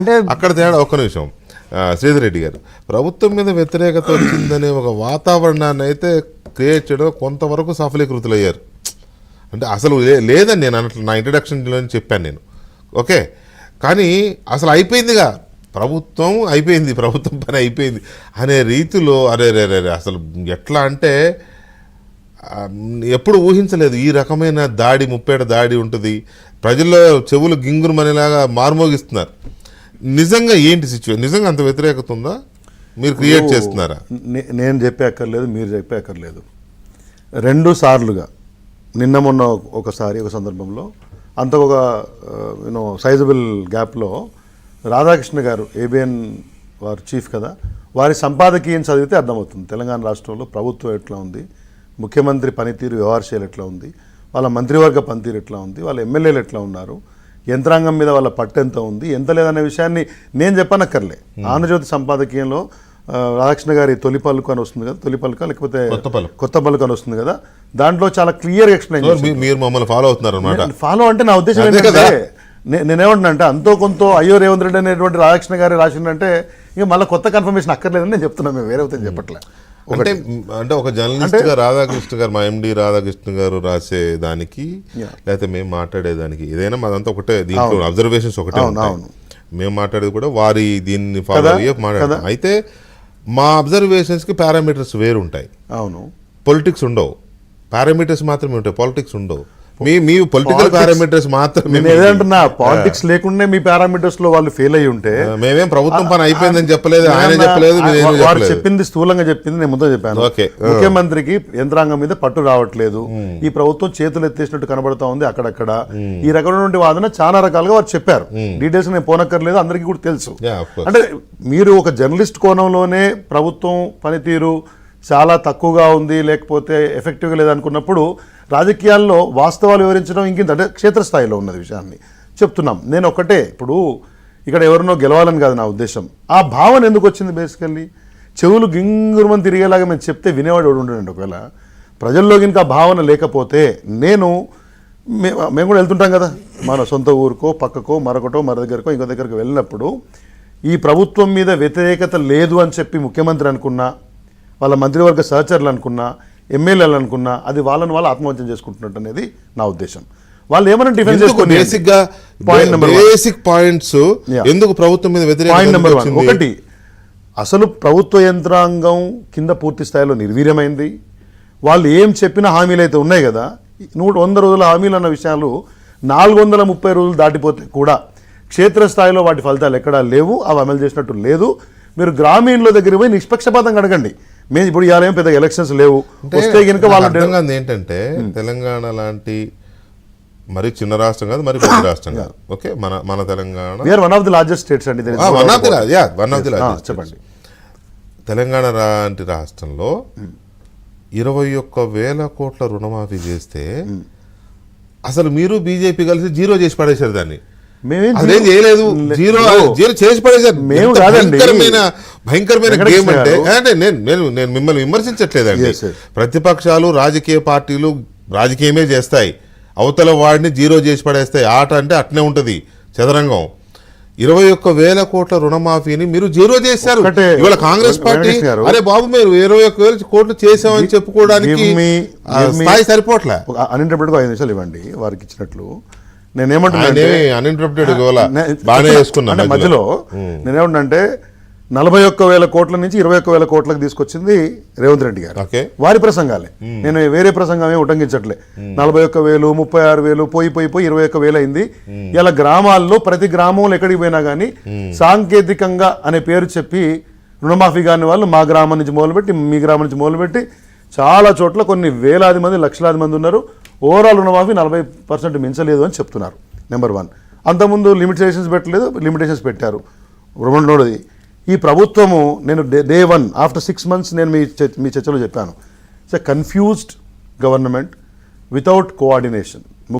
అంటే అక్కడ తేడా ఒక్క నిమిషం. శ్రీధర్ రెడ్డి గారు, ప్రభుత్వం మీద వ్యతిరేకత వచ్చిందనే ఒక వాతావరణాన్ని అయితే క్రియేట్ చేయడం కొంతవరకు సఫలీకృతులయ్యారు. అంటే అసలు లేదని నేను అన్నట్లు నా ఇంట్రడక్షన్లో చెప్పాను నేను. ఓకే, కానీ అసలు అయిపోయిందిగా, ప్రభుత్వం అయిపోయింది, ప్రభుత్వం పని అయిపోయింది అనే రీతిలో అరే అసలు ఎట్లా అంటే ఎప్పుడు ఊహించలేదు ఈ రకమైన దాడి, ముప్పేట దాడి ఉంటుంది. ప్రజల్లో చెవులు గింగురుమనేలాగా మార్మోగిస్తున్నారు. నిజంగా ఏంటి సిచ్యువేషన్? నిజంగా అంత వ్యతిరేకత ఉందా? మీరు క్రియేట్ చేస్తున్నారా? నేను చెప్పే అక్కర్లేదు, మీరు చెప్పే అక్కర్లేదు. 2 సార్లుగా నిన్న మొన్న ఒకసారి ఒక సందర్భంలో అంత ఒక సైజబుల్ గ్యాప్లో రాధాకృష్ణ గారు ఏబిఎన్ వారు చీఫ్ కదా, వారి సంపాదకీయం చదివితే అర్థమవుతుంది తెలంగాణ రాష్ట్రంలో ప్రభుత్వం ఎట్లా ఉంది, ముఖ్యమంత్రి పనితీరు వ్యవహారశైలి ఎట్లా ఉంది, వాళ్ళ మంత్రివర్గ పనితీరు ఎట్లా ఉంది, వాళ్ళ ఎమ్మెల్యేలు ఎట్లా ఉన్నారు, యంత్రాంగం మీద వాళ్ళ పట్టు ఎంత ఉంది, ఎంత లేదనే విషయాన్ని నేను చెప్పనక్కర్లే. ఆంధ్రజ్యోతి సంపాదకీయంలో రాధాకృష్ణ గారి తొలి పలుకు అని వస్తుంది కదా, తొలి పలుక లేకపోతే కొత్త పలుకు అని వస్తుంది కదా, దాంట్లో చాలా క్లియర్ ఎక్స్ప్లెయిన్ చేస్తారు. మీరు మమ్మల్ని ఫాలో అవుతున్నారు అన్నమాట. ఫాలో అంటే నా ఉద్దేశం ఏంటంటే నేనేమంటున్నా అంటే అంతో కొంత అయ్యో రేవంత్ రెడ్డి అనేటువంటి రాధాకృష్ణ గారు రాసిందంటే ఇంకా మళ్ళీ కొత్త కన్ఫర్మేషన్ అక్కర్లేదని నేను చెప్తున్నాను. మేము వేరే అవుతుంది చెప్పట్లే. అంటే ఒక జర్నలిస్ట్ గా రాధాకృష్ణ గారు, మా ఎండి రాధాకృష్ణ గారు రాసే దానికి లేకపోతే మేము మాట్లాడేదానికి ఏదైనా మాదంతా ఒకటే, దీంట్లో అబ్జర్వేషన్స్ ఒకటే ఉంటాయి. మేము మాట్లాడేది కూడా వారి దీన్ని ఫాలో అయ్యే మాట్లాడతాం. అయితే మా అబ్జర్వేషన్స్ కి పారామీటర్స్ వేరు ఉంటాయి. అవును, పొలిటిక్స్ ఉండవు, పారామీటర్స్ మాత్రమే ఉంటాయి, పొలిటిక్స్ ఉండవు. మీ పొలిటికల్ పారామీటర్స్ మాత్రమే. ఏదంటున్నా పాలిటిక్స్ లేకుండా మీ పారామీటర్స్ లో వాళ్ళు ఫెయిల్ అయ్యి ఉంటే మేమేం ప్రభుత్వం పని అయిపోయిందని చెప్పలేదు, ఆయన చెప్పలేదు, వారు చెప్పింది స్థూలంగా చెప్పింది నేను ముందు చెప్పాను. ముఖ్యమంత్రికి యంత్రాంగం మీద పట్టు రావట్లేదు, ఈ ప్రభుత్వం చేతులు ఎత్తేసినట్టు కనబడతా ఉంది అక్కడక్కడ, ఈ రకమైనటువంటి వాదన చాలా రకాలుగా వారు చెప్పారు. డీటెయిల్స్ నేను పోనక్కర్లేదు, అందరికీ కూడా తెలుసు. అంటే మీరు ఒక జర్నలిస్ట్ కోణంలోనే ప్రభుత్వం పనితీరు చాలా తక్కువగా ఉంది, లేకపోతే ఎఫెక్టివ్గా లేదనుకున్నప్పుడు రాజకీయాల్లో వాస్తవాలు వివరించడం ఇంకింత అంటే క్షేత్రస్థాయిలో ఉన్నది విషయాన్ని చెప్తున్నాం. నేను ఒక్కటే, ఇప్పుడు ఇక్కడ ఎవరినో గెలవాలని కాదు నా ఉద్దేశం. ఆ భావన ఎందుకు వచ్చింది? బేసికల్లీ చెవులు గింగురుమని తిరిగేలాగా మేము చెప్తే వినేవాడు ఎవడు ఉండండి. ఒకవేళ ప్రజల్లో కనుక ఆ భావన లేకపోతే మేము కూడా వెళ్తుంటాం కదా మన సొంత ఊరుకో పక్కకో మరొకటో మరో దగ్గరకో ఇంకో దగ్గరకు వెళ్ళినప్పుడు ఈ ప్రభుత్వం మీద వ్యతిరేకత లేదు అని చెప్పి ముఖ్యమంత్రి అనుకున్నా, వాళ్ళ మంత్రివర్గ సహచరులు అనుకున్నా, ఎమ్మెల్యేలు అనుకున్నా, అది వాళ్ళని వాళ్ళు ఆత్మహత్య చేసుకుంటున్నట్టు అనేది నా ఉద్దేశం. వాళ్ళు ఏమైనా డిఫెన్స్ చేసుకుని బేసిక్ పాయింట్స్ ఎందుకు ప్రభుత్వం మీద వ్యతిరేకత? పాయింట్ నెంబర్ 1, ఒకటి అసలు ప్రభుత్వ యంత్రాంగం కింద పూర్తి స్థాయిలో నిర్వీర్యమైంది. వాళ్ళు ఏం చెప్పిన హామీలు అయితే ఉన్నాయి కదా, 100 రోజుల హామీలు అన్న విషయాలు 430 రోజులు దాటిపోతే కూడా క్షేత్రస్థాయిలో వాటి ఫలితాలు ఎక్కడా లేవు, అవి అమలు చేసినట్టు లేదు. మీరు గ్రామీణుల దగ్గర పోయి నిష్పక్షపాతంగా అడగండి. మేము ఇప్పుడు ఇవాళ పెద్ద ఎలక్షన్స్ లేవు, వస్తే కనుక వాళ్ళు ఏంటంటే తెలంగాణ లాంటి మరి చిన్న రాష్ట్రం కాదు, మరి పెద్ద రాష్ట్రం కాదు. ఓకే, మన Telangana one of the largest states అండి. చెప్పండి. తెలంగాణ లాంటి రాష్ట్రంలో 21,000 కోట్ల రుణమాఫీ చేస్తే అసలు మీరు బీజేపీ కలిసి 0 చేసి పడేశారు దాన్ని. అదేం చేయలేదు, జీరో చేసి పడేసారు. భయంకరమైన గేమ్ అంటే నేను మిమ్మల్ని విమర్శించట్లేదండి. ప్రతిపక్షాలు రాజకీయ పార్టీలు రాజకీయమే చేస్తాయి, అవతల వాడిని 0 చేసి పడేస్తాయి. ఆట అంటే అట్నే ఉంటది చదరంగం. 21,000 కోట్ల రుణమాఫీని మీరు 0 చేశారు. ఇవాళ కాంగ్రెస్ పార్టీ అరే బాబు మీరు 21,000 కోట్లు చేసామని చెప్పుకోవడానికి స్థాయి సరిపోట్లే. అన్ఇంటర్ప్రిటెడ్ 5 నిమిషాలు ఇవ్వండి వారికి ఇచ్చినట్లు. మధ్యలో నేనేమంటే 41,000 కోట్ల నుంచి 21,000 కోట్లకు తీసుకొచ్చింది రేవంత్ రెడ్డి గారు. వారి ప్రసంగాలే, నేను వేరే ప్రసంగమే ఉటంకించట్లే. 41,000 36,000 పోయి 21,000 అయింది. ఇలా గ్రామాల్లో ప్రతి గ్రామంలో ఎక్కడికి పోయినా కానీ సాంకేతికంగా అనే పేరు చెప్పి రుణమాఫీ కాని వాళ్ళు మా గ్రామం నుంచి మొదలుపెట్టి మీ గ్రామం నుంచి మొదలుపెట్టి చాలా చోట్ల కొన్ని వేలాది మంది లక్షలాది మంది ఉన్నారు. ఓవరాల్ రుణమాఫీ 40% మించలేదు అని చెప్తున్నారు. నెంబర్ 1. అంతకుముందు లిమిటేషన్స్ పెట్టలేదు, లిమిటేషన్స్ పెట్టారు. రెండోది, ఈ ప్రభుత్వము నేను డే 1 ఆఫ్టర్ 6 months నేను మీ చర్చలో చెప్పాను, it's a confused government without coordination.